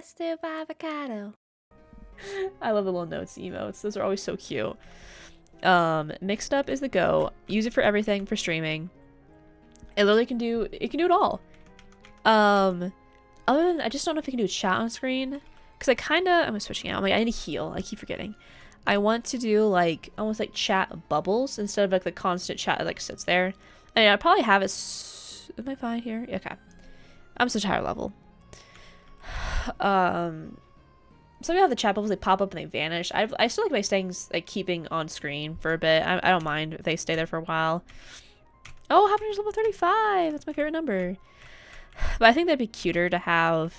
Festive Avacado. I love the little notes emotes. Those are always so cute. Mixed up is the go. Use it for everything for streaming. It literally can do it all. Other than I just don't know if it can do chat on screen. Because I'm switching out. I'm like, I need to heal. I keep forgetting. I want to do like almost like chat bubbles instead of like the constant chat that like sits there. I mean, I probably have it. Am I fine here? Okay. I'm such a higher level. Some of the chat bubbles, they pop up and they vanish. I still like my staying, like, keeping on screen for a bit. I don't mind if they stay there for a while. Oh, Happener's level 35! That's my favorite number. But I think that'd be cuter to have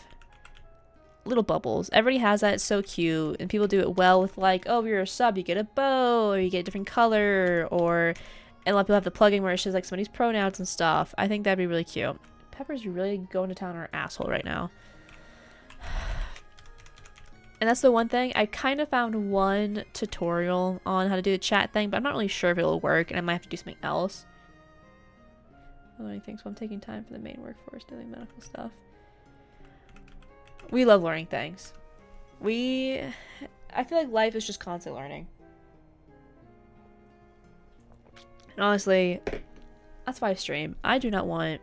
little bubbles. Everybody has that. It's so cute. And people do it well with, like, oh, if you're a sub, you get a bow, or you get a different color, or... And a lot of people have the plugin where it shows, like, somebody's pronouns and stuff. I think that'd be really cute. Pepper's really going to town on her asshole right now. And that's the one thing. I kind of found one tutorial on how to do the chat thing, but I'm not really sure if it'll work, and I might have to do something else. Learning things while I'm taking time for the main workforce, doing medical stuff. We love learning things. I feel like life is just constant learning. And honestly, that's why I stream. I do not want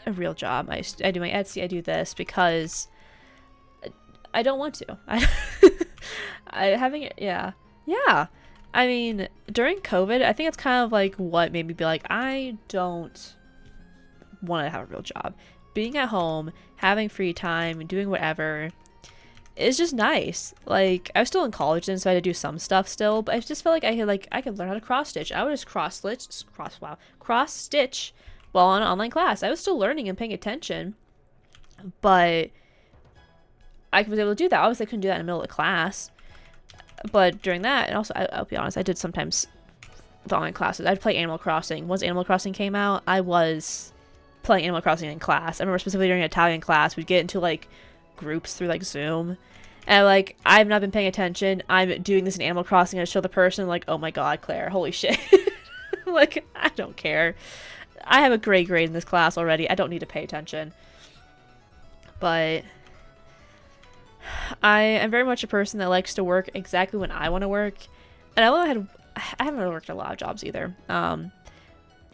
a real job. I do my Etsy, I do this because... I don't want to. Yeah. I mean, during COVID, I think it's kind of like what made me be like, I don't want to have a real job. Being at home, having free time, doing whatever is just nice. Like, I was still in college and so I had to do some stuff still, but I just felt like I could learn how to cross stitch. I would just cross stitch while on an online class. I was still learning and paying attention, but I was able to do that. Obviously, I couldn't do that in the middle of the class. But during that, and also, I'll be honest, I did sometimes the online classes. I'd play Animal Crossing. Once Animal Crossing came out, I was playing Animal Crossing in class. I remember specifically during Italian class, we'd get into, like, groups through, like, Zoom. And, like, I've not been paying attention. I'm doing this in Animal Crossing, and I show the person, like, oh my god, Claire, holy shit. Like, I don't care. I have a great grade in this class already. I don't need to pay attention. But... I am very much a person that likes to work exactly when I want to work, and I haven't really worked a lot of jobs either.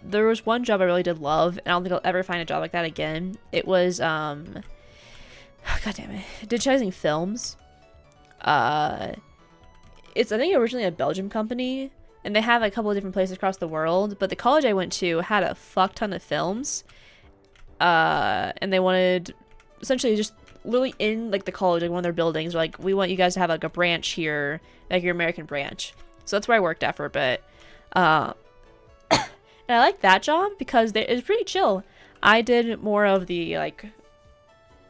There was one job I really did love, and I don't think I'll ever find a job like that again. It was god damn it, digitizing films. It's I think originally a Belgian company, and they have a couple of different places across the world. But the college I went to had a fuck ton of films, and they wanted essentially just literally in like the college, like one of their buildings, like, we want you guys to have like a branch here, like your American branch. So that's where I worked at for a bit. And I like that job because it was pretty chill. I did more of the, like,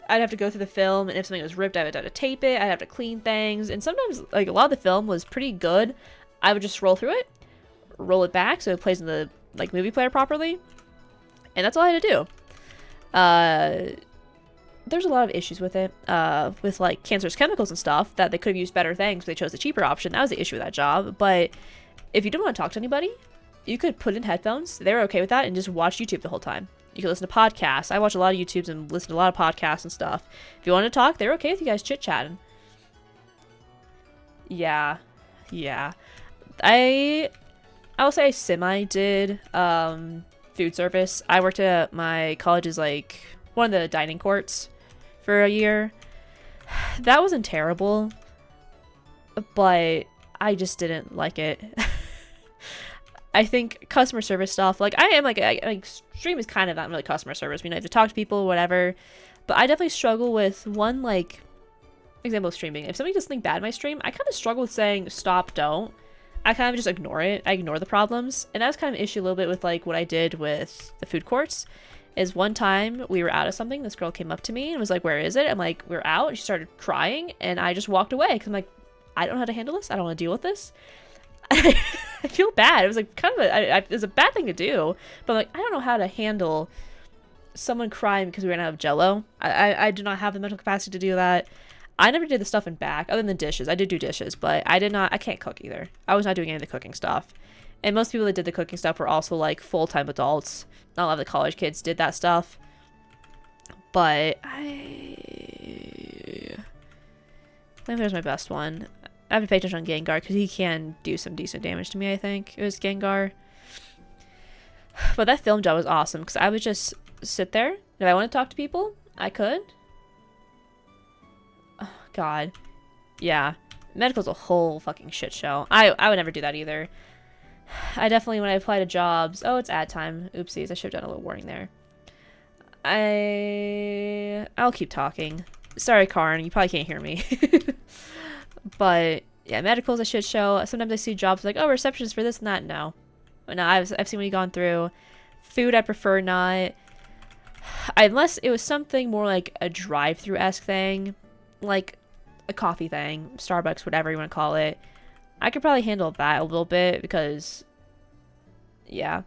I'd have to go through the film, and if something was ripped, I would have to tape it, I'd have to clean things, and sometimes, like, a lot of the film was pretty good. I would just scroll through it, roll it back so it plays in the, like, movie player properly, and that's all I had to do. There's a lot of issues with it, with, like, cancerous chemicals and stuff, that they could have used better things, but they chose the cheaper option. That was the issue with that job. But if you didn't want to talk to anybody, you could put in headphones. They were okay with that, and just watch YouTube the whole time. You could listen to podcasts. I watch a lot of YouTubes and listen to a lot of podcasts and stuff. If you wanted to talk, they were okay with you guys chit-chatting. Yeah. I will say I semi-did food service. I worked at my college's, like, one of the dining courts for a year. That wasn't terrible, but I just didn't like it. I think customer service stuff, like, I am, like, stream is kind of not really customer service. I mean, I have to talk to people, whatever, but I definitely struggle with one, like, example of streaming. If somebody does something bad in my stream, I kind of struggle with saying, stop, don't. I kind of just ignore it. I ignore the problems, and that was kind of an issue a little bit with, like, what I did with the food courts. Is one time we were out of something, this girl came up to me and was like, where is it? I'm like, we're out, and she started crying, and I just walked away, because I'm like, I don't know how to handle this, I don't want to deal with this. I feel bad. It was like kind of it was a bad thing to do, but I'm like, I don't know how to handle someone crying because we ran out of Jello. I do not have the mental capacity to do that. I never did the stuff in back, other than dishes. I did do dishes, but I can't cook either. I was not doing any of the cooking stuff. And most people that did the cooking stuff were also, like, full-time adults. Not a lot of the college kids did that stuff. But Flamethrow's my best one. I have to pay attention on Gengar because he can do some decent damage to me, I think. It was Gengar. But that film job was awesome because I would just sit there. If I want to talk to people, I could. Oh, God. Yeah. Medical's a whole fucking shit show. I would never do that either. I definitely, when I apply to jobs... Oh, it's ad time. Oopsies, I should have done a little warning there. I'll keep talking. Sorry, Karn, you probably can't hear me. But, yeah, medical's a shit show. Sometimes I see jobs like, oh, receptionist for this and that. No. No, I've seen what you've gone through. Food, I prefer not. Unless it was something more like a drive-through-esque thing. Like a coffee thing. Starbucks, whatever you want to call it. I could probably handle that a little bit because... Yeah.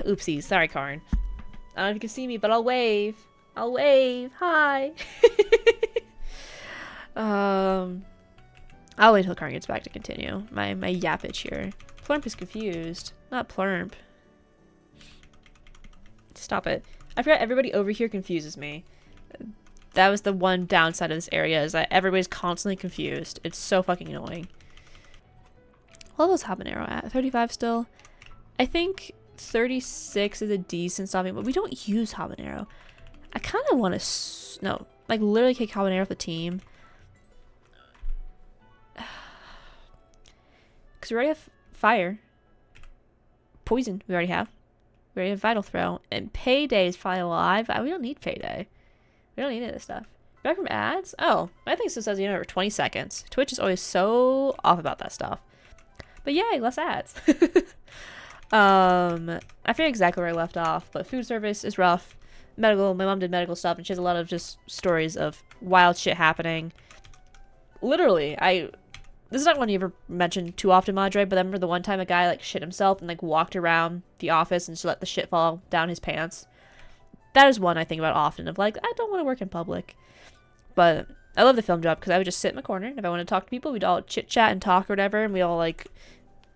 Oopsies. Sorry, Karn. I don't know if you can see me, but I'll wave. I'll wave. Hi. I'll wait until Karn gets back to continue. My yappage here. Plurmp is confused. Not Plurmp. Stop it. I forgot everybody over here confuses me. That was the one downside of this area, is that everybody's constantly confused. It's so fucking annoying. What was habanero at? 35 still? I think 36 is a decent stopping, but we don't use habanero. I kind of want to... No. Like, literally kick habanero off the team. Because we already have fire. Poison, we already have. We already have vital throw. And payday is probably alive. We don't need payday. We don't need any of this stuff. Back from ads? Oh, I think it says, you know, over 20 seconds. Twitch is always so off about that stuff. But yay, less ads. I forget exactly where I left off, but food service is rough. Medical, my mom did medical stuff, and she has a lot of just stories of wild shit happening. Literally, this is not one you ever mentioned too often, Madre, but I remember the one time a guy, like, shit himself and, like, walked around the office and just let the shit fall down his pants. That is one I think about often, of, like, I don't want to work in public. But I love the film job, because I would just sit in my corner, and if I want to talk to people, we'd all chit-chat and talk or whatever, and we all, like,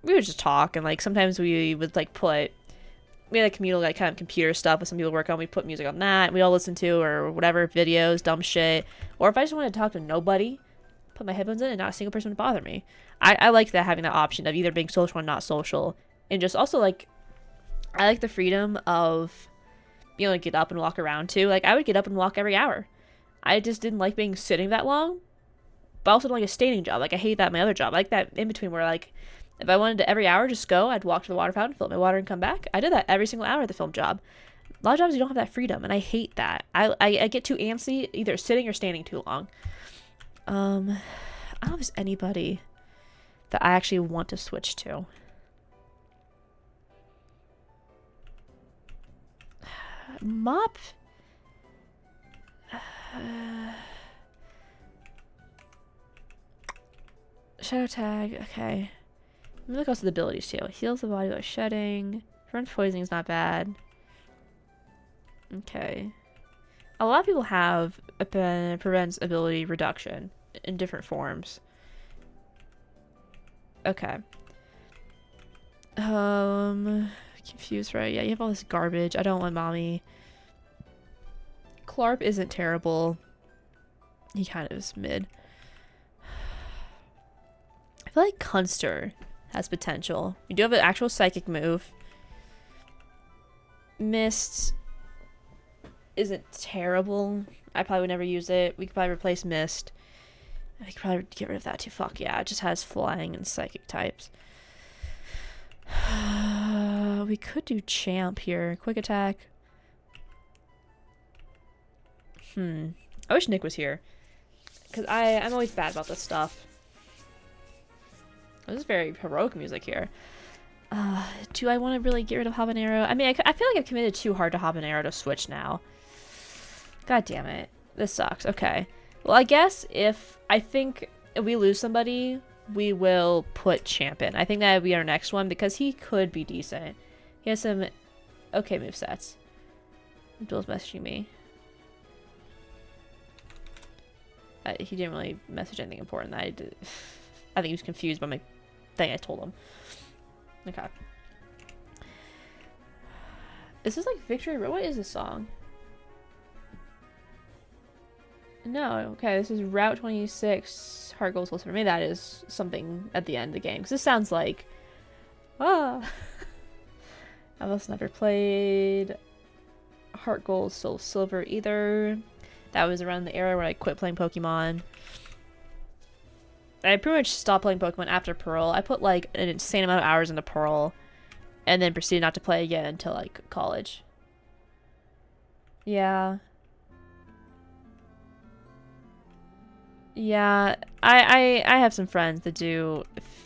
we would just talk, and, like, sometimes we would, like, we had a communal, like, kind of computer stuff with some people work on, we put music on that, and we all listen to, or whatever, videos, dumb shit. Or if I just wanted to talk to nobody, put my headphones in and not a single person would bother me. I like that, having that option of either being social or not social. And just also, like, I like the freedom of being able to get up and walk around too. Like, I would get up and walk every hour. I just didn't like being sitting that long, but I also don't like a standing job. Like, I hate that in my other job. I like that in between where, like, if I wanted to every hour just go, I'd walk to the water fountain, fill up my water, and come back. I did that every single hour at the film job. A lot of jobs you don't have that freedom, and I hate that. I get too antsy either sitting or standing too long. I don't know if there's anybody that I actually want to switch to. Mop? Shadow tag, okay. Let me look also the abilities too. Heals the body by shedding. Prevents poisoning is not bad. Okay. A lot of people have prevents ability reduction in different forms. Okay. Confused, right? Yeah, you have all this garbage. I don't want mommy. Clarp isn't terrible. He kind of is mid. I feel like Kunster has potential. You do have an actual psychic move. Mist isn't terrible. I probably would never use it. We could probably replace Mist. I could probably get rid of that too. Fuck yeah, it just has flying and psychic types. We could do Champ here. Quick attack. I wish Nick was here. Because I'm always bad about this stuff. This is very heroic music here. Do I want to really get rid of Habanero? I mean, I feel like I've committed too hard to Habanero to switch now. God damn it. This sucks. Okay. Well, I guess I think if we lose somebody, we will put Champ in. I think that would be our next one because he could be decent. He has some okay movesets. Abdul's messaging me. He didn't really message anything important. I think he was confused by my thing I told him. Okay. Is this like Victory Road? What is this song? No, okay, this is Route 26. Heart goals closer. Maybe that is something at the end of the game. Because this sounds like... Ah. I've also never played Heart Gold, Soul Silver either. That was around the era where I quit playing Pokemon. I pretty much stopped playing Pokemon after Pearl. I put like an insane amount of hours into Pearl and then proceeded not to play again until like college. Yeah. Yeah, I have some friends that do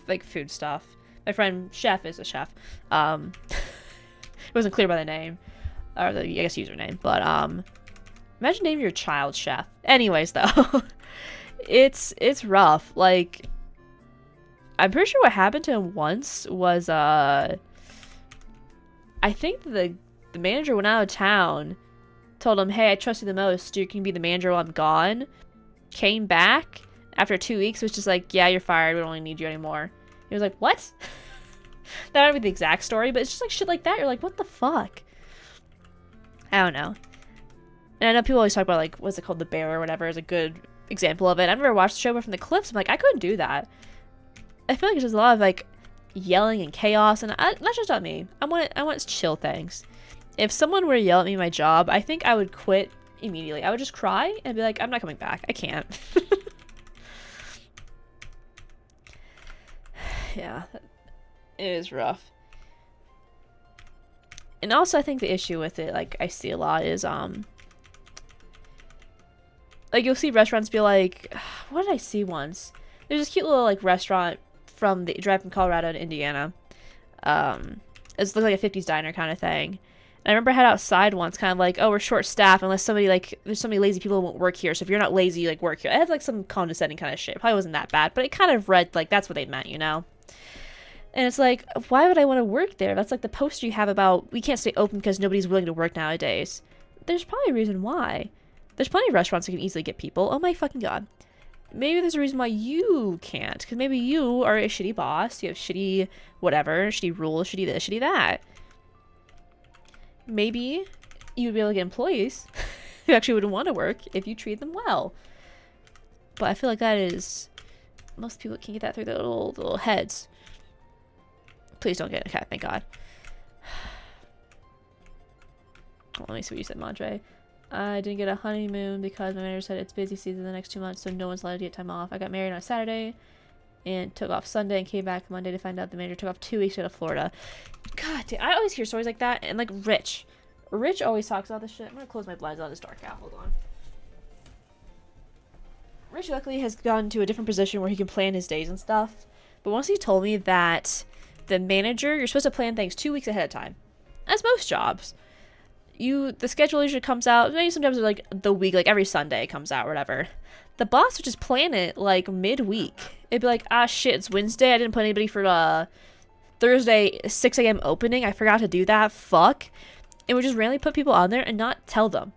like food stuff. My friend Chef is a chef. It wasn't clear by the name or the I guess username, but imagine naming your child Chef. Anyways, though, it's rough. Like, I'm pretty sure what happened to him once was I think the manager went out of town, told him, "Hey, I trust you the most. You can be the manager while I'm gone." Came back after 2 weeks, was just like, "Yeah, you're fired. We don't really need you anymore." He was like, "What?" That might be the exact story, but it's just like shit like that. You're like, what the fuck? I don't know. And I know people always talk about like, what's it called, The Bear or whatever is a good example of it. I've never watched the show, but from the clips, I'm like, I couldn't do that. I feel like it's just a lot of like yelling and chaos, and that's just not me. I want chill things. If someone were to yell at me in my job, I think I would quit immediately. I would just cry and be like, I'm not coming back. I can't. Yeah, it is rough. And also, I think the issue with it, like, I see a lot is, like, you'll see restaurants be like, what did I see once? There's this cute little, like, restaurant from the drive from Colorado to Indiana. It's like a 50s diner kind of thing. And I remember I had outside once, kind of like, oh, we're short staffed unless somebody, like, there's so many lazy people who won't work here. So if you're not lazy, like, work here. It had, like, some condescending kind of shit. It probably wasn't that bad, but it kind of read, like, that's what they meant, you know? And it's like, why would I want to work there? That's like the poster you have about, we can't stay open because nobody's willing to work nowadays. There's probably a reason why. There's plenty of restaurants that can easily get people. Oh my fucking god. Maybe there's a reason why you can't. Because maybe you are a shitty boss. You have shitty whatever, shitty rules, shitty this, shitty that. Maybe you would be able to get employees who actually would want to work if you treat them well. But I feel like that is, most people can't get that through their little heads. Please don't get a cat, thank god. Let me see what you said, Madre. I didn't get a honeymoon because my manager said it's busy season the next 2 months, so no one's allowed to get time off. I got married on a Saturday and took off Sunday and came back Monday to find out the manager took off 2 weeks to go to Florida. God damn, I always hear stories like that, and like Rich always talks about this shit. I'm gonna close my blinds on this dark out. Hold on. Rich luckily has gone to a different position where he can plan his days and stuff, but once he told me that the manager, you're supposed to plan things 2 weeks ahead of time, as most jobs. The schedule usually comes out, maybe sometimes like the week, like every Sunday it comes out or whatever. The boss would just plan it like midweek. It'd be like, ah shit, it's Wednesday, I didn't put anybody for Thursday 6 a.m. opening, I forgot to do that, fuck. And would just randomly put people on there and not tell them.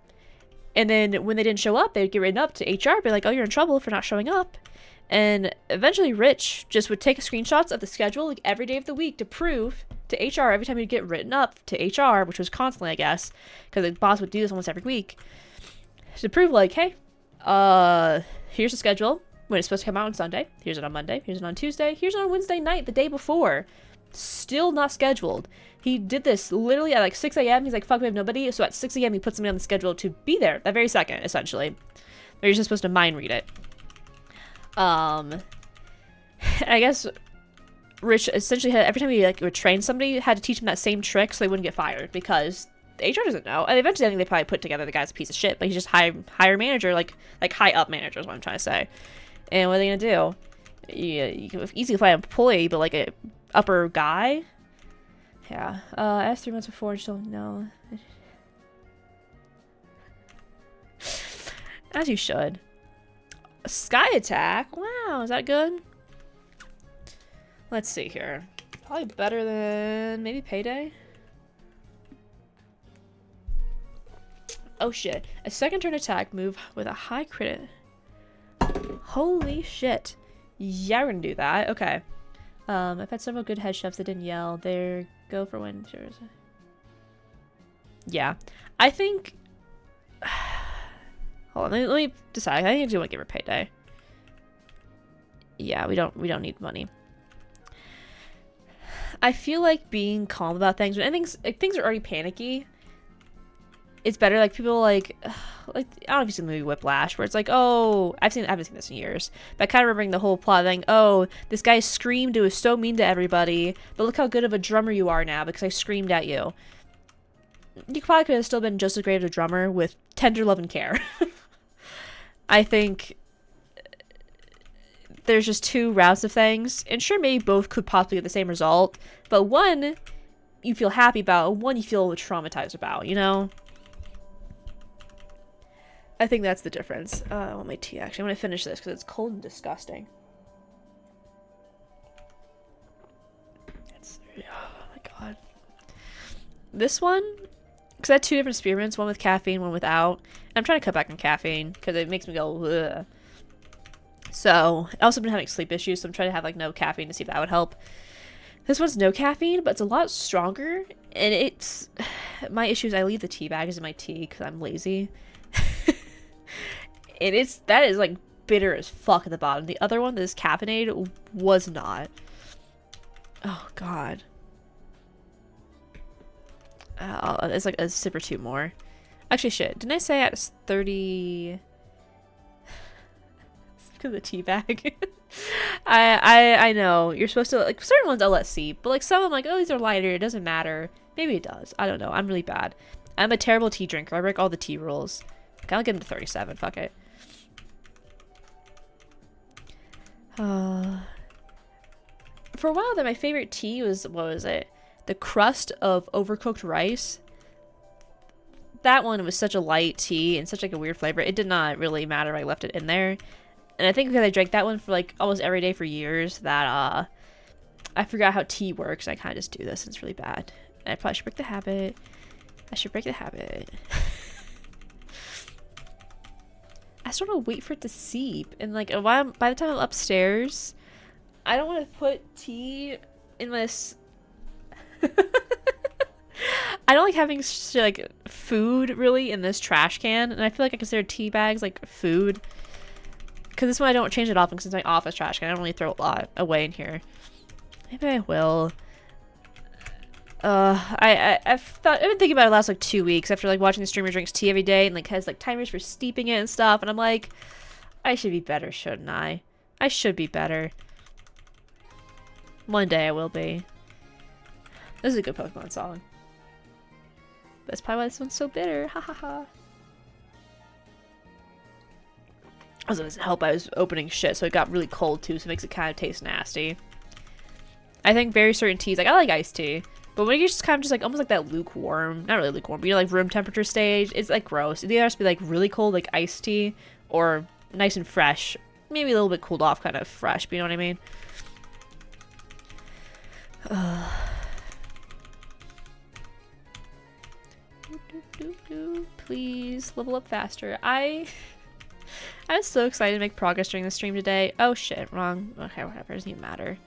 And then when they didn't show up, they'd get written up to HR, be like, oh, you're in trouble for not showing up. And eventually Rich just would take screenshots of the schedule like every day of the week to prove to HR every time he'd get written up to HR, which was constantly, I guess, because the boss would do this almost every week, to prove like, hey, here's the schedule when it's supposed to come out on Sunday, here's it on Monday, here's it on Tuesday, here's it on Wednesday night the day before, still not scheduled. He did this literally at like 6 a.m. He's like, fuck, we have nobody. So at 6 a.m. he put somebody on the schedule to be there that very second, essentially. They're just supposed to mind read it. I guess Rich essentially had, every time he like would train somebody, had to teach them that same trick so they wouldn't get fired, because the HR doesn't know. And eventually I think they probably put together the guy's a piece of shit, but he's just higher manager, like high up manager is what I'm trying to say. And what are they gonna do? You can easily find an employee, but like a upper guy? Yeah. I asked 3 months before and still no. As you should. Sky Attack? Wow, is that good? Let's see here. Probably better than maybe Payday. Oh shit. A second turn attack move with a high crit. Holy shit. Yeah, we're gonna do that. Okay. I've had several good head chefs that didn't yell. There, go for win. Sure. Yeah. I think... Hold on, let me decide. I think I do want to give her payday. Yeah, we don't need money. I feel like being calm about things when things are already panicky. It's better. Like people like I don't know if you've seen the movie Whiplash, where it's like, oh, I haven't seen this in years, but I kind of remembering the whole plot thing. Oh, this guy screamed. It was so mean to everybody, but look how good of a drummer you are now because I screamed at you. You probably could have still been just as great of a drummer with tender love and care. I think there's just two routes of things, and sure, maybe both could possibly get the same result, but one you feel happy about, one you feel traumatized about, you know? I think that's the difference. I want my tea, actually. I'm going to finish this because it's cold and disgusting. Oh my god. This one, because I had two different spearmints, one with caffeine, one without. And I'm trying to cut back on caffeine because it makes me go, ugh. So, I also been having sleep issues, so I'm trying to have like no caffeine to see if that would help. This one's no caffeine, but it's a lot stronger. And it's, my issue is I leave the tea bags in my tea because I'm lazy. And that is like bitter as fuck at the bottom. The other one, this caffeinated, was not. Oh god. It's like a sip or two more. Actually, shit. Didn't I say at 30? Because of the tea bag. I know you're supposed to like certain ones I'll let see, but like some I'm like, oh, these are lighter. It doesn't matter. Maybe it does. I don't know. I'm really bad. I'm a terrible tea drinker. I break all the tea rules. I'll get him to 37. Fuck it. For a while there, my favorite tea was, what was it? The crust of overcooked rice. That one was such a light tea and such like a weird flavor. It did not really matter. I left it in there. And I think because I drank that one for like almost every day for years that I forgot how tea works. I kind of just do this and it's really bad. And I probably should break the habit. I should break the habit. I just want to wait for it to seep. And like by the time I'm upstairs, I don't want to put tea in this. I don't like having like food really in this trash can. And I feel like I consider tea bags like food. Because this one I don't change it often because it's my office trash can. I don't really throw a lot away in here. Maybe I will. I've been thinking about it the last like 2 weeks after like watching the streamer drinks tea every day and like has like timers for steeping it and stuff, and I'm like, I should be better, shouldn't I? I should be better. One day I will be. This is a good Pokemon song. That's probably why this one's so bitter. Ha ha ha. Also, it doesn't help I was opening shit, so it got really cold too, so it makes it kind of taste nasty. I think very certain teas, like I like iced tea. But when you're just kind of just like almost like that lukewarm, not really lukewarm, but you know, like room temperature stage, it's like gross. It either has to be like really cold, like iced tea, or nice and fresh. Maybe a little bit cooled off, kind of fresh, but you know what I mean? Please level up faster. I was so excited to make progress during the stream today. Oh shit, wrong. Okay, whatever, it doesn't even matter.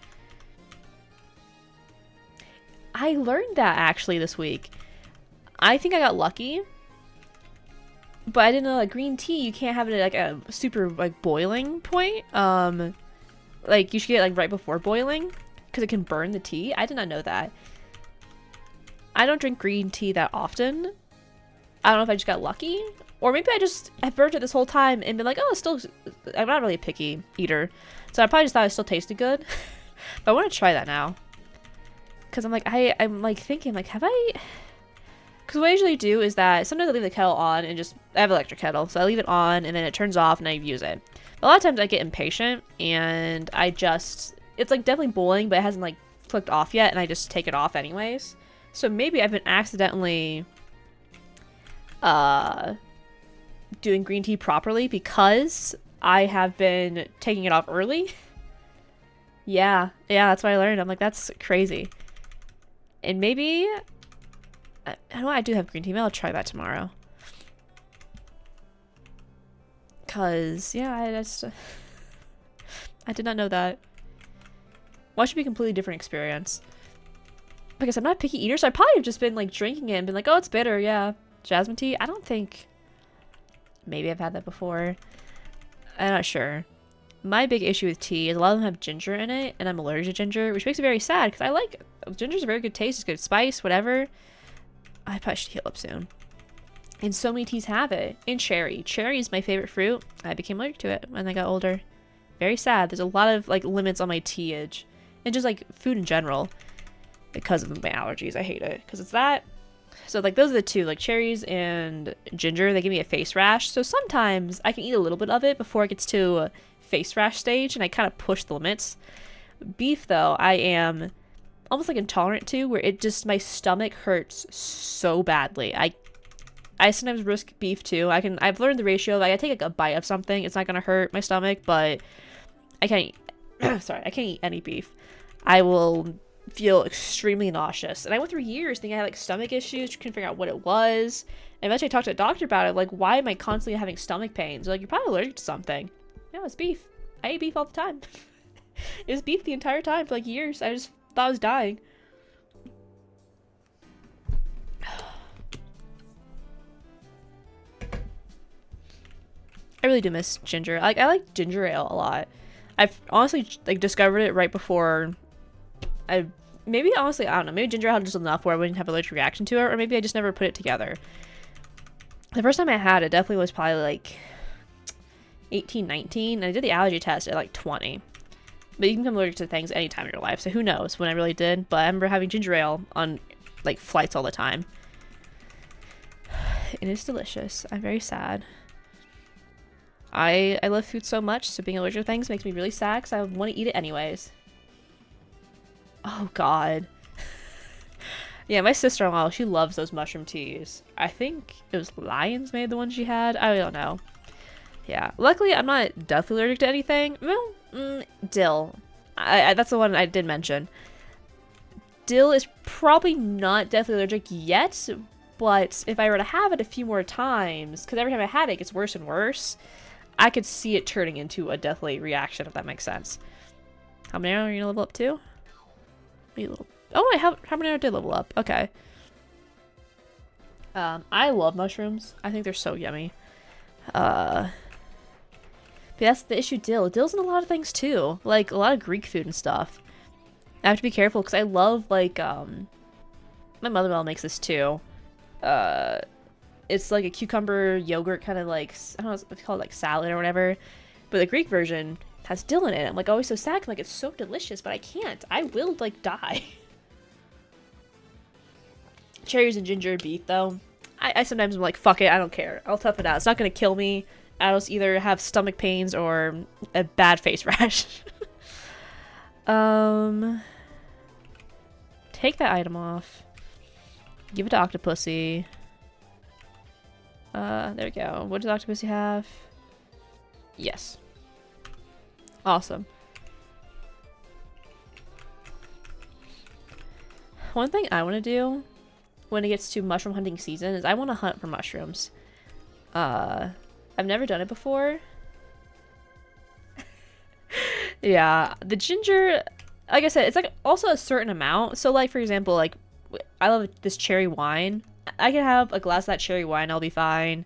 I learned that actually this week. I think I got lucky, but I didn't know like green tea you can't have it at like a super like boiling point. Like you should get it like right before boiling because it can burn the tea. I did not know that. I don't drink green tea that often. I don't know if I just got lucky or maybe I just have burnt it this whole time and been like, oh, it's still. I'm not really a picky eater, so I probably just thought it still tasted good. But I want to try that now. Because I'm like, I'm like thinking, like, have I... Because what I usually do is that sometimes I leave the kettle on and just... I have an electric kettle, so I leave it on and then it turns off and I use it. But a lot of times I get impatient and I just... It's like definitely boiling, but it hasn't like clicked off yet and I just take it off anyways. So maybe I've been accidentally... doing green tea properly because I have been taking it off early. Yeah, that's what I learned. I'm like, that's crazy. And maybe, I know I do have green tea. Maybe I'll try that tomorrow. Cause, yeah, I did not know that. Well, it should be a completely different experience. Because I'm not a picky eater, so I probably have just been like drinking it and been like, oh, it's bitter, yeah. Jasmine tea? I don't think, Maybe I've had that before. I'm not sure. My big issue with tea is a lot of them have ginger in it, and I'm allergic to ginger, which makes it very sad because I like ginger's a very good taste. It's good spice, whatever. I probably should heal up soon. And so many teas have it. And cherry. Cherry is my favorite fruit. I became allergic to it when I got older. Very sad. There's a lot of like limits on my teaage, and just like food in general, because of my allergies. I hate it because it's that. So like those are the two, like cherries and ginger. They give me a face rash. So sometimes I can eat a little bit of it before it gets to face rash stage, and I kind of push the limits. Beef though, I am almost like intolerant to, where it just, my stomach hurts so badly. I sometimes risk beef too. I've learned the ratio. Like I take like a bite of something, it's not gonna hurt my stomach, but I can't eat, sorry, I can't eat any beef. I will feel extremely nauseous. And I went through years thinking I had like stomach issues, couldn't figure out what it was. And eventually I talked to a doctor about it, like, why am I constantly having stomach pains? They're like, you're probably allergic to something. No, it's beef. I ate beef all the time. It was beef the entire time for like years. I just thought I was dying. I really do miss ginger. Like I like ginger ale a lot. I've honestly like discovered it right before maybe honestly, I don't know, maybe ginger ale had just enough where I wouldn't have an allergic reaction to it, or maybe I just never put it together. The first time I had it definitely was probably like 18, 19, and I did the allergy test at like 20. But you can become allergic to things any time in your life, so who knows when I really did. But I remember having ginger ale on like flights all the time. And it's delicious. I'm very sad. I love food so much, so being allergic to things makes me really sad because I want to eat it anyways. Oh god. Yeah, my sister-in-law, she loves those mushroom teas. I think it was Lion's made the one she had. I don't know. Yeah. Luckily, I'm not deathly allergic to anything. Well, dill. That's the one I did mention. Dill is probably not deathly allergic yet, but if I were to have it a few more times, because every time I had it, it gets worse and worse, I could see it turning into a deathly reaction, if that makes sense. Habanero, are you gonna level up too? Oh, Habanero did level up. Okay. I love mushrooms. I think they're so yummy. But that's the issue. Dill's in a lot of things too, like a lot of Greek food and stuff. I have to be careful because I love like my mother-in-law makes this too. It's like a cucumber yogurt kind of like, I don't know what it's called, like salad or whatever, but the Greek version has dill in it. I'm like always so sad, like it's so delicious, but I can't. I will like die. Cherries and ginger beef though, I sometimes am like, fuck it, I don't care, I'll tough it out. It's not gonna kill me. I'll just either have stomach pains or a bad face rash. Take that item off. Give it to Octopussy. There we go. What does Octopussy have? Yes. Awesome. One thing I want to do when it gets to mushroom hunting season is I want to hunt for mushrooms. I've never done it before. Yeah, the ginger, like I said, it's like also a certain amount. So like, for example, like I love this cherry wine. I can have a glass of that cherry wine, I'll be fine.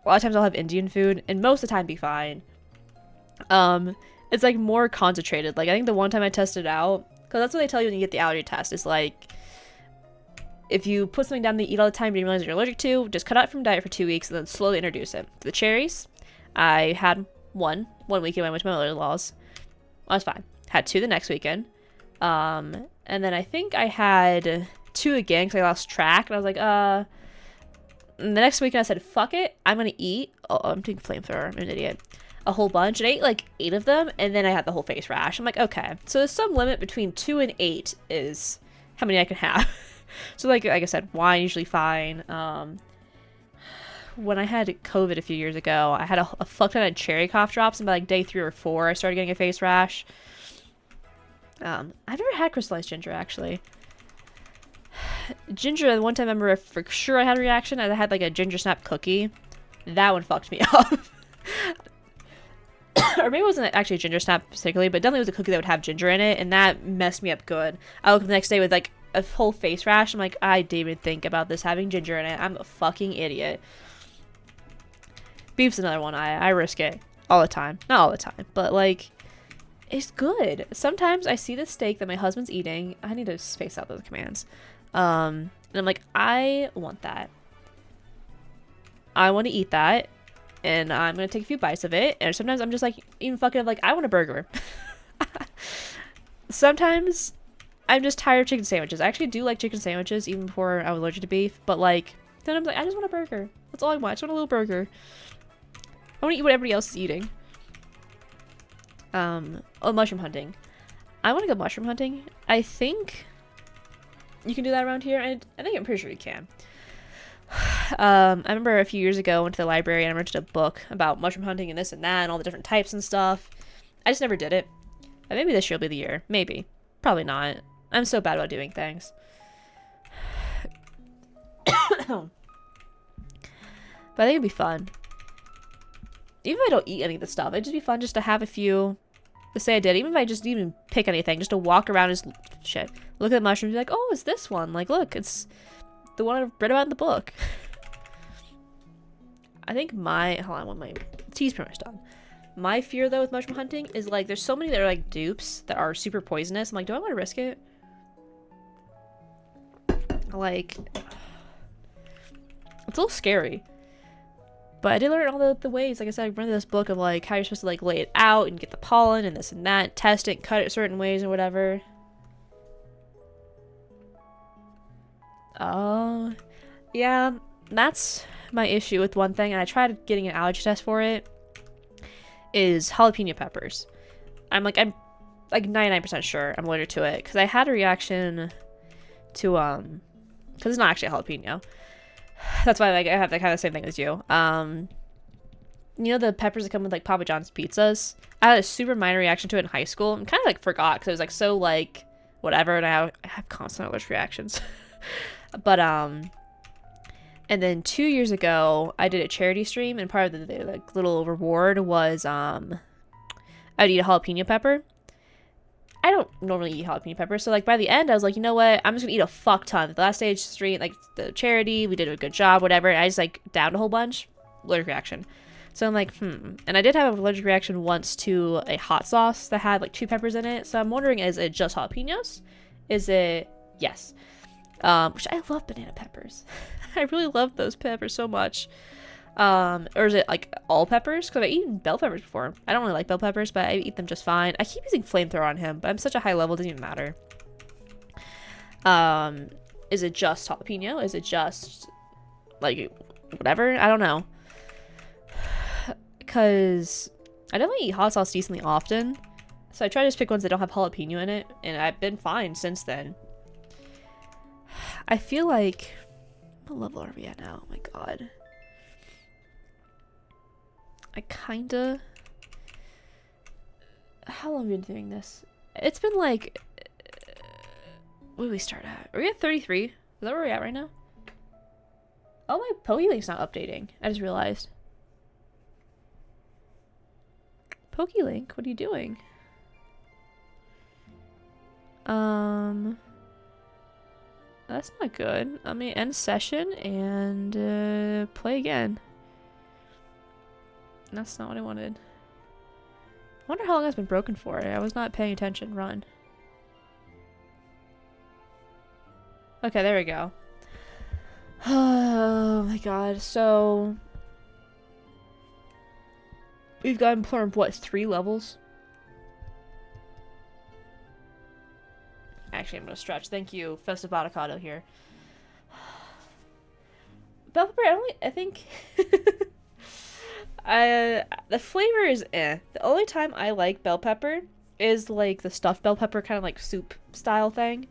A lot of times I'll have Indian food, and most of the time be fine. It's like more concentrated. Like I think the one time I tested it out, because that's what they tell you when you get the allergy test, is like, if you put something down that you eat all the time and you realize you're allergic to, just cut out from diet for 2 weeks and then slowly introduce it. The cherries, I had one weekend when I went to my mother-in-law's. I was fine. Had 2 the next weekend. And then I think I had 2 again because I lost track. And I was like, and the next weekend I said, fuck it. I'm going to eat. Oh, I'm taking flamethrower. I'm an idiot. A whole bunch. And I ate like 8 of them. And then I had the whole face rash. I'm like, okay. So there's some limit between 2 and 8 is how many I can have. So like I said, wine usually fine. When I had COVID a few years ago, I had a fuck ton of cherry cough drops, and by like day 3 or 4, I started getting a face rash. I've never had crystallized ginger actually. Ginger, the one time I remember for sure I had a reaction, I had like a ginger snap cookie. That one fucked me up. Or maybe it wasn't actually a ginger snap particularly, but definitely was a cookie that would have ginger in it, and that messed me up good. I woke up the next day with like a whole face rash. I'm like, I didn't even think about this having ginger in it. I'm a fucking idiot. Beef's another one. I risk it all the time. Not all the time, but like, it's good. Sometimes I see the steak that my husband's eating. I need to space out those commands. And I'm like, I want that. I want to eat that. And I'm going to take a few bites of it. And sometimes I'm just like, even fucking like, I want a burger. Sometimes I'm just tired of chicken sandwiches. I actually do like chicken sandwiches even before I was allergic to beef. But like, sometimes like, I just want a burger. That's all I want. I just want a little burger. I want to eat what everybody else is eating. Oh, mushroom hunting. I want to go mushroom hunting. I think you can do that around here. I'm pretty sure you can. I remember a few years ago, I went to the library and I rented a book about mushroom hunting and this and that and all the different types and stuff. I just never did it. But maybe this year will be the year. Maybe. Probably not. I'm so bad about doing things. But I think it'd be fun. Even if I don't eat any of the stuff, it'd just be fun just to have a few. To say I did. Even if I just didn't even pick anything, just to walk around and just shit. Look at the mushrooms and be like, oh, it's this one. Like, look, it's the one I've read about in the book. I think hold on, my tea's pretty much done. My fear though with mushroom hunting is like there's so many that are like dupes that are super poisonous. I'm like, do I want to risk it? Like, it's a little scary. But I did learn all the ways. Like I said, I read this book of like how you're supposed to like lay it out and get the pollen and this and that, test it, cut it certain ways or whatever. Oh, yeah, that's my issue with one thing. And I tried getting an allergy test for it. Is jalapeno peppers. I'm like 99% sure I'm allergic to it because I had a reaction to because it's not actually a jalapeno. That's why like I have that kind of same thing as you. You know the peppers that come with like Papa John's pizzas? I had a super minor reaction to it in high school. And kind of like forgot because it was like so like whatever, and I have constant allergic reactions. But and then 2 years ago I did a charity stream, and part of the like little reward was I'd eat a jalapeno pepper. I don't normally eat jalapeno peppers, so like by the end I was like, you know what, I'm just gonna eat a fuck ton. The last stage stream, like the charity, we did a good job, whatever, and I just like downed a whole bunch. Allergic reaction. So I'm like, and I did have an allergic reaction once to a hot sauce that had like 2 peppers in it, so I'm wondering, is it just jalapenos? Is it yes? Which I love banana peppers. I really love those peppers so much. Or is it like all peppers? Because I've eaten bell peppers before. I don't really like bell peppers, but I eat them just fine. I keep using flamethrower on him, but I'm such a high level, it doesn't even matter. Is it just jalapeno? Is it just like whatever? I don't know. Because I definitely eat hot sauce decently often. So I try to just pick ones that don't have jalapeno in it, and I've been fine since then. I feel like... What level are we at now? Oh my god. I kinda... How long have we been doing this? It's been like... What did we start at? Are we at 33? Is that where we're at right now? Oh, my PokeLink's not updating. I just realized. PokeLink, what are you doing? That's not good. I'm gonna end session and play again. That's not what I wanted. I wonder how long that's been broken for. I was not paying attention. Run. Okay, there we go. Oh my god. So we've gotten Plurmp, what, 3 levels? Actually, I'm gonna stretch. Thank you, Festive Avacado here. Bell pepper, I think the flavor is eh. The only time I like bell pepper is like the stuffed bell pepper, kind of like soup style thing.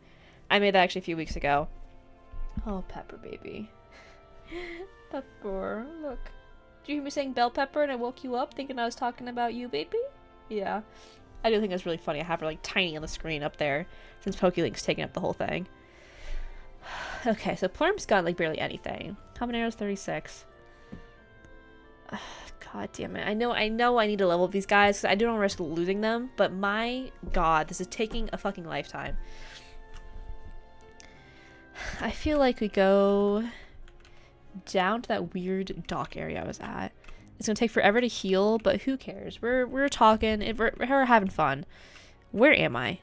I made that actually a few weeks ago. Oh, pepper baby. Pepper, look. Did you hear me saying bell pepper and I woke you up thinking I was talking about you, baby? Yeah. I do think that's really funny. I have her like tiny on the screen up there since PokeLink's taking up the whole thing. Okay, so Plurmp's got like barely anything. Habanero's 36. God damn it. I know I need to level up these guys because I don't want to risk losing them, but my god, this is taking a fucking lifetime. I feel like we go down to that weird dock area I was at. It's gonna take forever to heal, but who cares? We're talking. We're having fun. Where am I?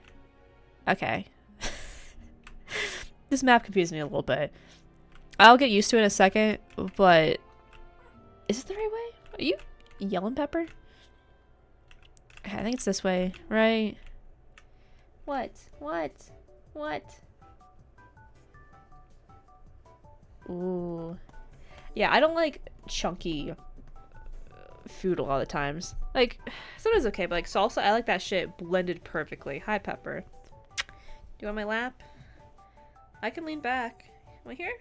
Okay. This map confused me a little bit. I'll get used to it in a second, but is it the right way? Are you yelling pepper? Okay, I think it's this way, right? What? Ooh. Yeah, I don't like chunky food a lot of times. Like, sometimes okay, but like salsa, I like that shit blended perfectly. Hi, Pepper. Do you want my lap? I can lean back. Am I here?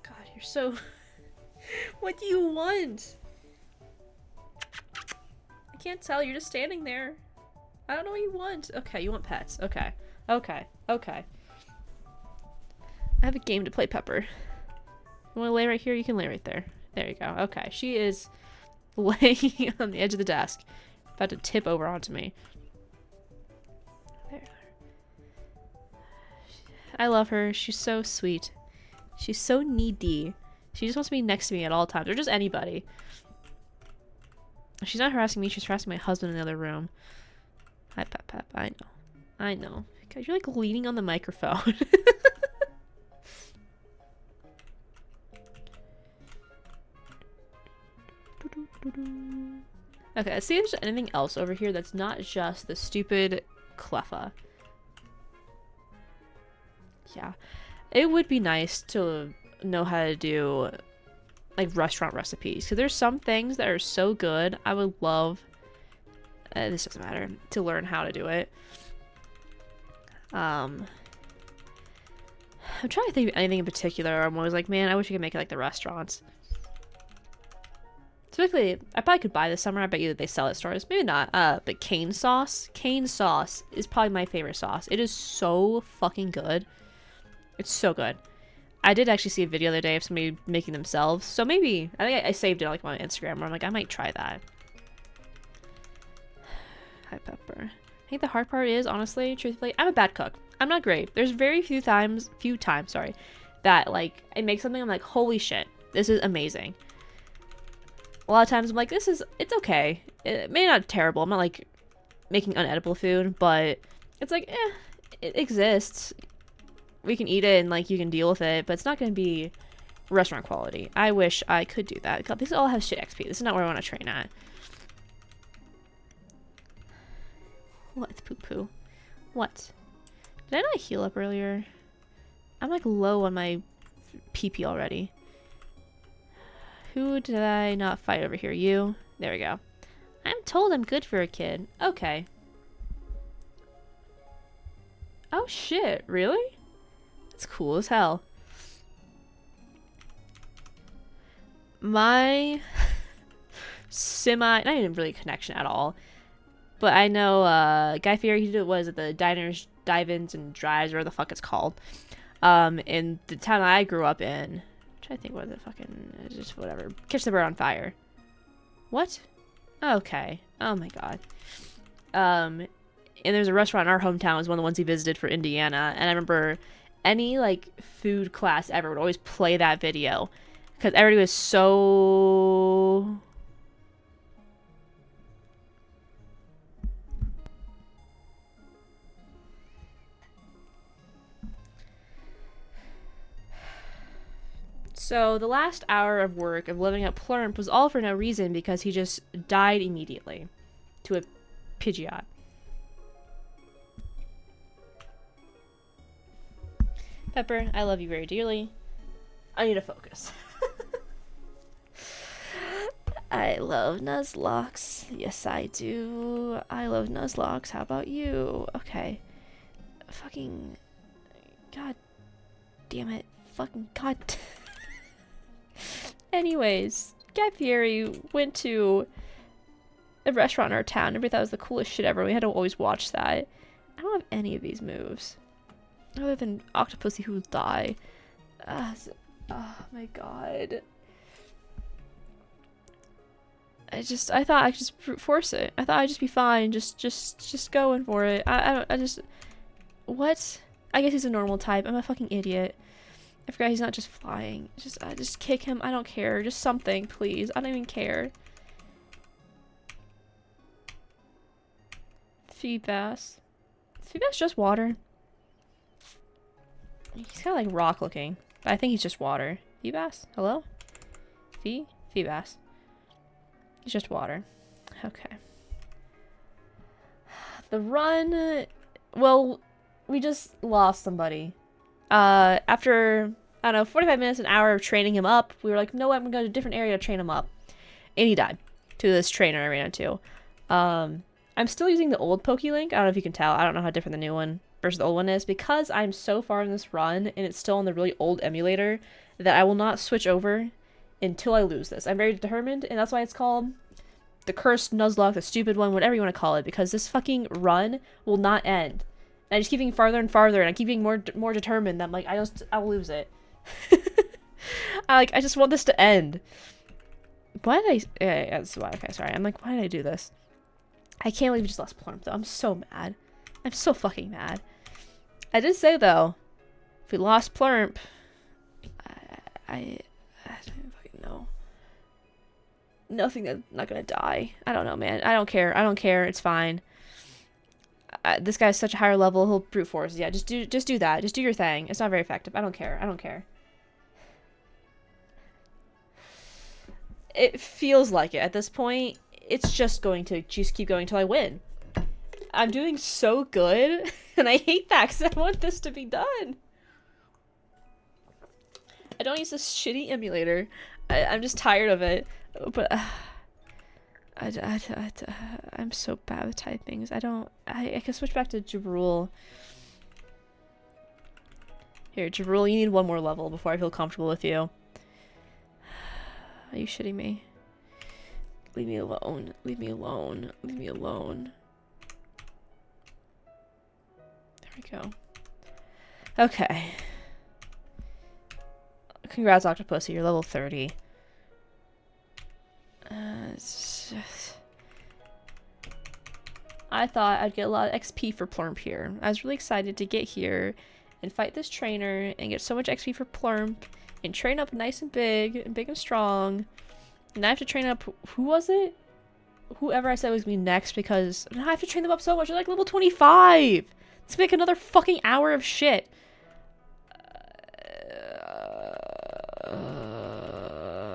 God, you're so... What do you want? I can't tell. You're just standing there. I don't know what you want. Okay, you want pets. Okay. I have a game to play, Pepper. You want to lay right here? You can lay right there. There you go. Okay, she is laying on the edge of the desk. About to tip over onto me. There. I love her. She's so sweet. She's so needy. She just wants to be next to me at all times. Or just anybody. She's not harassing me. She's harassing my husband in the other room. Hi, Pep. I know. God, you're like leaning on the microphone. Okay, let's see if there's anything else over here that's not just the stupid Cleffa. Yeah. It would be nice to know how to do like restaurant recipes, because there's some things that are so good. I would love, this doesn't matter, to learn how to do it. I'm trying to think of anything in particular. I'm always like, man, I wish I could make it like the restaurants. Typically, I probably could buy this summer. I bet you that they sell it at stores. Maybe not. But cane sauce. Cane sauce is probably my favorite sauce. It is so fucking good. It's so good. I did actually see a video the other day of somebody making themselves. So maybe, I think I saved it like on Instagram where I'm like, I might try that. Hi, Pepper. I think the hard part is, honestly, truthfully, I'm a bad cook. I'm not great. There's very few times, that like I make something I'm like, holy shit, this is amazing. A lot of times I'm like, it's okay. It may not terrible. I'm not like making unedible food, but it's like, it exists. We can eat it and like you can deal with it, but it's not going to be restaurant quality. I wish I could do that. God, these all have shit XP. This is not where I want to train at. What? Poo-poo. What? Did I not heal up earlier? I'm like low on my PP already. Who did I not fight over here? You? There we go. I'm told I'm good for a kid. Okay. Oh shit, really? That's cool as hell. My not even really a connection at all. But I know Guy Fieri, he did was at the diners, dive-ins, and drives, whatever the fuck it's called. In the town I grew up in. I'm trying to think what the fucking just whatever. Catch the Bird on Fire. What? Okay. Oh my god. And there's a restaurant in our hometown. It was one of the ones he visited for Indiana. And I remember any like food class ever would always play that video because everybody was so So the last hour of work of living at Plurmp was all for no reason because he just died immediately to a Pidgeot. Pepper, I love you very dearly. I need to focus. I love Nuzlocke. Yes, I do. I love Nuzlocke. How about you? Okay. Fucking... God damn it. Fucking God... Anyways, Guy Fieri went to a restaurant in our town. Everybody thought it was the coolest shit ever. We had to always watch that. I don't have any of these moves. Other than Octopussy who will die. Oh my god. I thought I could just brute force it. I thought I'd just be fine. Just going for it. I just... What? I guess he's a normal type. I'm a fucking idiot. I forgot he's not just flying. Just kick him. I don't care. Just something, please. I don't even care. Feed bass. Is feed bass just water? He's kind of like rock looking. But I think he's just water. Feed bass? Hello? Feed bass. He's just water. Okay. The run... Well, we just lost somebody. After, I don't know, 45 minutes, an hour of training him up, we were like, no, I'm going to go to a different area to train him up. And he died to this trainer I ran into. I'm still using the old PokeLink. I don't know if you can tell. I don't know how different the new one versus the old one is. Because I'm so far in this run, and it's still on the really old emulator, that I will not switch over until I lose this. I'm very determined, and that's why it's called the cursed Nuzlocke, the stupid one, whatever you want to call it. Because this fucking run will not end. And I just keep getting farther and farther, and I keep getting more determined that I'm like, I'll lose it. I just want this to end. Why did I... Yeah, that's why. Okay, sorry. I'm like, why did I do this? I can't believe we just lost Plurmp, though. I'm so mad. I'm so fucking mad. I did say, though, if we lost Plurmp, I don't fucking know. Nothing that's not gonna die. I don't know, man. I don't care. I don't care. It's fine. This guy's such a higher level. He'll brute force. Yeah, just do that. Just do your thing. It's not very effective. I don't care. I don't care. It feels like it at this point. It's just going to just keep going till I win. I'm doing so good, and I hate that because I want this to be done. I don't use this shitty emulator. I'm just tired of it. But I'm so bad with typings. I can switch back to Jarul. Here, Jarul, you need one more level before I feel comfortable with you. Are you shitting me? Leave me alone. Leave me alone. Leave me alone. There we go. Okay. Congrats, Octopussy. You're level 30. It's just... I thought I'd get a lot of XP for Plurmp here. I was really excited to get here and fight this trainer and get so much XP for Plurmp and train up nice and big and strong. And I have to train up, who was it? Whoever I said was me next, because I have to train them up so much. They're like level 25. Let's make another fucking hour of shit.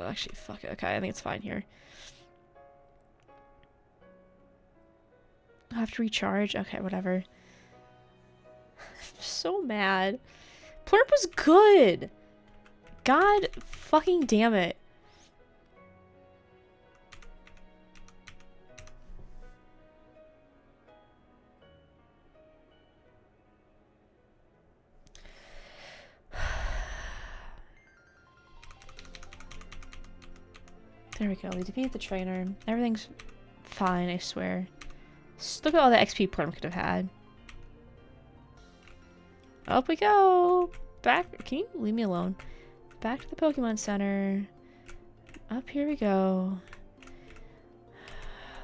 Actually, fuck it. Okay, I think it's fine here. I have to recharge. Okay, whatever. I'm so mad. Plurmp was good. God fucking damn it. There we go. We defeated the trainer. Everything's fine, I swear. Just look at all the XP Plurmp could have had. Up we go! Back. Can you leave me alone? Back to the Pokemon Center. Up here we go.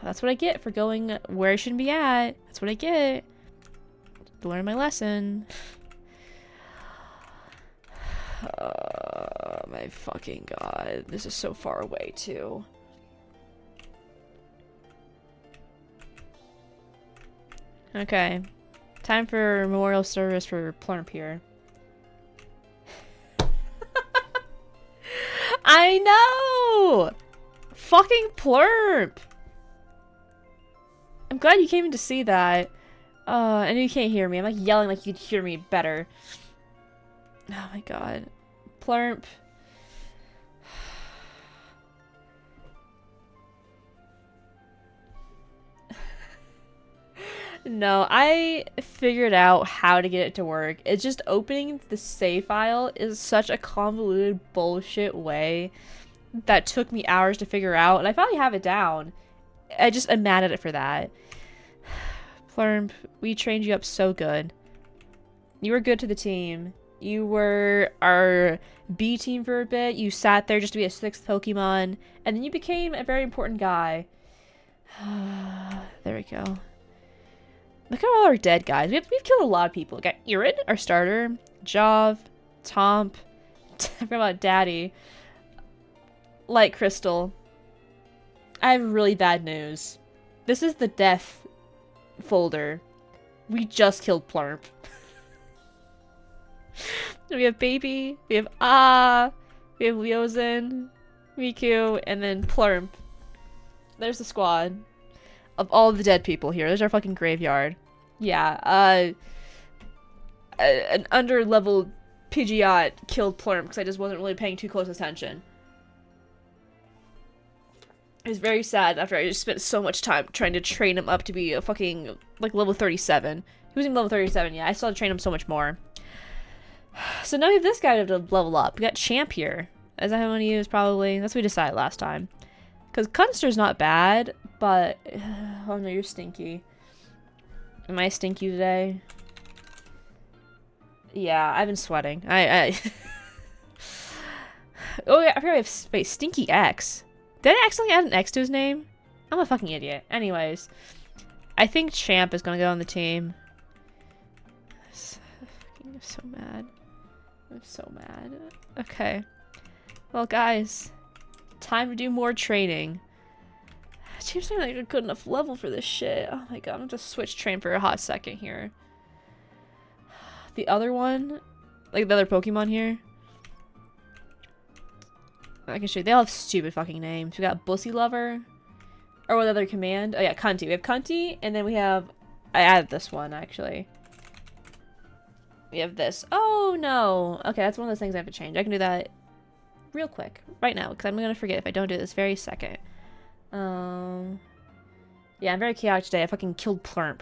That's what I get for going where I shouldn't be at. That's what I get. Learn my lesson. My fucking god. This is so far away, too. Okay. Time for memorial service for Plurmp here. I know! Fucking Plurmp! I'm glad you came in to see that. I know you can't hear me. I'm like yelling like you could hear me better. Oh my god. Plurmp. No, I figured out how to get it to work. It's just opening the save file is such a convoluted bullshit way that took me hours to figure out, and I finally have it down. I'm mad at it for that. Plurmp, we trained you up so good. You were good to the team. You were our B team for a bit. You sat there just to be a 6th Pokemon, and then you became a very important guy. There we go. Look at all our dead guys. We've killed a lot of people. We got Irid, our starter, Jov, Tomp, I forgot about Daddy. Light Crystal. I have really bad news. This is the death folder. We just killed Plurmp. We have Baby, we have we have Leozin, Miku, and then Plurmp. There's the squad of all the dead people here. There's our fucking graveyard. Yeah, an under-leveled Pidgeot killed Plurmp because I just wasn't really paying too close attention. It was very sad after I just spent so much time trying to train him up to be a fucking, like, level 37. He was in level 37, yeah. I still had to train him so much more. So now we have this guy to level up. We got Champ here. Is that how I want to use, probably? That's what we decided last time. Because Cunster's not bad, but... oh no, you're stinky. Am I stinky today? Yeah, I've been sweating. I oh yeah, I forgot we have... wait, Stinky X. Did I accidentally add an X to his name? I'm a fucking idiot. Anyways. I think Champ is gonna go on the team. I'm so mad. I'm so mad. Okay. Well, guys. Time to do more training. Champ's not like a good enough level for this shit. Oh my god, I'm gonna just switch train for a hot second here. The other one, like the other Pokemon here, I can show you. They all have stupid fucking names. We got Bussy Lover. Or what other command? Oh yeah, Cunty. We have Cunty, and then we have... I added this one, actually. We have this. Oh, no. Okay, that's one of those things I have to change. I can do that real quick. Right now, because I'm going to forget if I don't do this very second. Yeah, I'm very chaotic today. I fucking killed Plurmp.